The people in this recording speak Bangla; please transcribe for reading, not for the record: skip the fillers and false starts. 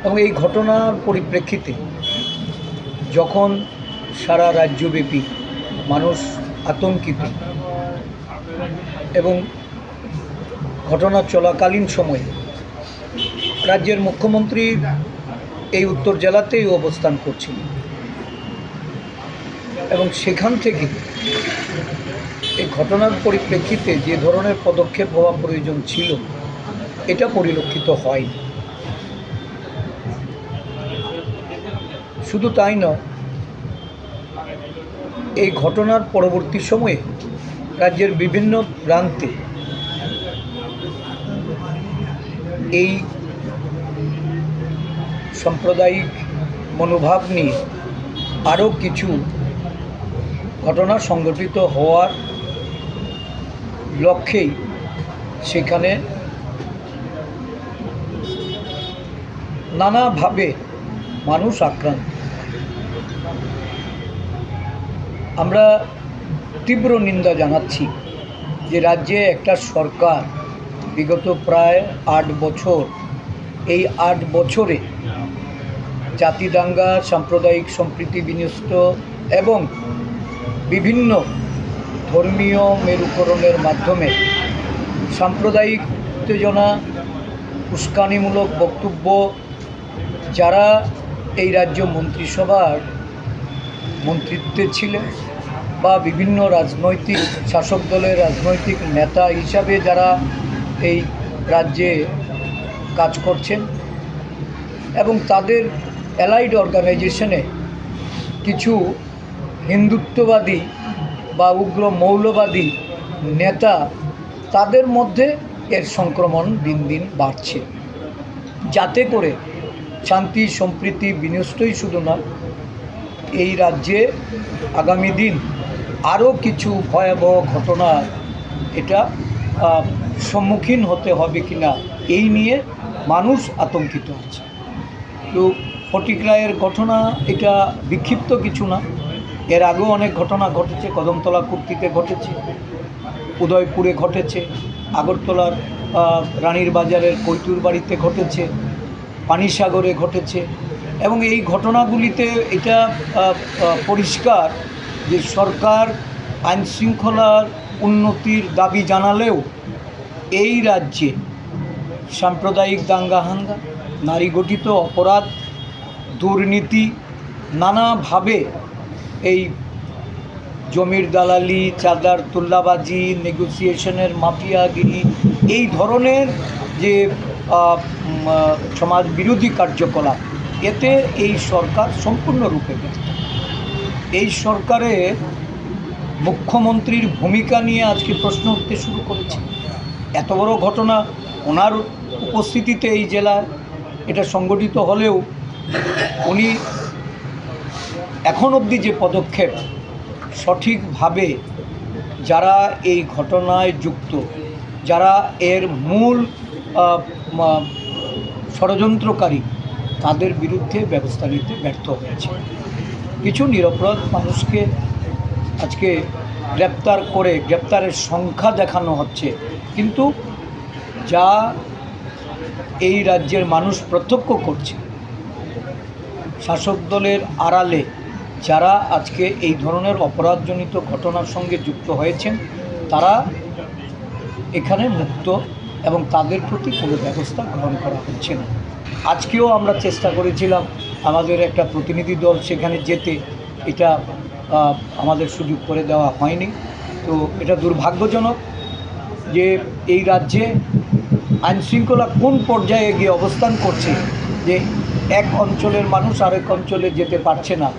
এবং এই ঘটনার পরিপ্রেক্ষিতে যখন সারা রাজ্যব্যাপী মানুষ আতঙ্কিত এবং ঘটনা চলাকালীন সময়ে রাজ্যের মুখ্যমন্ত্রী এই উত্তর জেলাতেই অবস্থান করছিলেন এবং সেখান থেকে এই ঘটনার পরিপ্রেক্ষিতে যে ধরনের পদক্ষেপ হওয়া প্রয়োজন ছিল এটা পরিলক্ষিত হয়নি। শুধু তাই নয়, এই ঘটনার পরবর্তী সময়ে রাজ্যের বিভিন্ন প্রান্তে এই সাম্প্রদায়িক মনোভাব নিয়ে আরও কিছু ঘটনা সংঘটিত হওয়ার লক্ষ্যেই সেখানে নানাভাবে মানুষ আক্রান্ত। আমরা তীব্র নিন্দা জানাচ্ছি যে রাজ্যে একটা সরকার বিগত প্রায় ৮ বছর, এই ৮ বছরে জাতি দাঙ্গা, সাম্প্রদায়িক সম্প্রীতি বিনষ্ট এবং বিভিন্ন ধর্মীয় মেরুকরণের মাধ্যমে সাম্প্রদায়িক উত্তেজনা, উস্কানিমূলক বক্তব্য যারা এই রাজ্য মন্ত্রিসভার মন্ত্রিত্বে ছিলেন বা বিভিন্ন রাজনৈতিক শাসক দলের রাজনৈতিক নেতা হিসাবে যারা এই রাজ্যে কাজ করছেন এবং তাদের অ্যালাইড অর্গানাইজেশনে কিছু হিন্দুত্ববাদী বা উগ্র মৌলবাদী নেতা, তাদের মধ্যে এর সংক্রমণ দিন দিন বাড়ছে, যাতে করে শান্তি সম্প্রীতি বিনষ্টই শুধু নয়, এই রাজ্যে আগামী দিন আরও কিছু ভয়াবহ ঘটনার এটা সম্মুখীন হতে হবে কিনা এই নিয়ে মানুষ আতঙ্কিত আছে। তো ফটিক রায়ের ঘটনা এটা বিক্ষিপ্ত কিছু না, এর আগেও অনেক ঘটনা ঘটেছে। কদমতলা কুর্তিতে ঘটেছে, উদয়পুরে ঘটেছে, আগরতলার রানীর বাজারের কৈতুর বাড়িতে ঘটেছে, পানিসাগরে ঘটেছে এবং এই ঘটনাগুলিতে এটা পরিষ্কার যে সরকার আইনশৃঙ্খলার উন্নতির দাবি জানালেও এই রাজ্যে সাম্প্রদায়িক দাঙ্গা হাঙ্গা, নারী গঠিত অপরাধ, দুর্নীতি, নানাভাবে এই জমির দালালি, চাঁদার তুল্লাবাজি, নেগোসিয়েশনের মাফিয়াগিরি, এই ধরনের যে সমাজ বিরোধী কার্যকলাপ, এতে এই সরকার সম্পূর্ণরূপে ব্যর্থ। এই সরকারের মুখ্যমন্ত্রীর ভূমিকা নিয়ে আজকে প্রশ্ন উঠতে শুরু করেছে। এত বড় ঘটনা ওনার উপস্থিতিতে এই জেলায় এটা সংগঠিত হলেও উনি এখন অবধি যে পদক্ষেপ সঠিকভাবে যারা এই ঘটনায় যুক্ত, যারা এর মূল ষড়যন্ত্রকারী, তাদের বিরুদ্ধে ব্যবস্থা নিতে ব্যর্থ হয়েছে। কিছু নিরপরাধ মানুষকে আজকে গ্রেপ্তার করে গ্রেপ্তারের সংখ্যা দেখানো হচ্ছে, কিন্তু যা এই রাজ্যের মানুষ প্রত্যক্ষ করছে, শাসক দলের আড়ালে যারা আজকে এই ধরনের অপরাধজনিত ঘটনার সঙ্গে যুক্ত হয়েছেন তারা এখানে মুক্ত এবং তাদের প্রতি কোনো ব্যবস্থা গ্রহণ করা হচ্ছে না। আজকেও আমরা চেষ্টা করেছিলাম আমাদের একটা প্রতিনিধি দল সেখানে যেতে, এটা আমাদের সুযোগ করে দেওয়া হয়নি। তো এটা দুর্ভাগ্যজনক যে এই রাজ্যে আইনশৃঙ্খলা কোন পর্যায়ে গিয়ে অবস্থান করছে যে এক অঞ্চলের মানুষ আরেক অঞ্চলে যেতে পারছে না।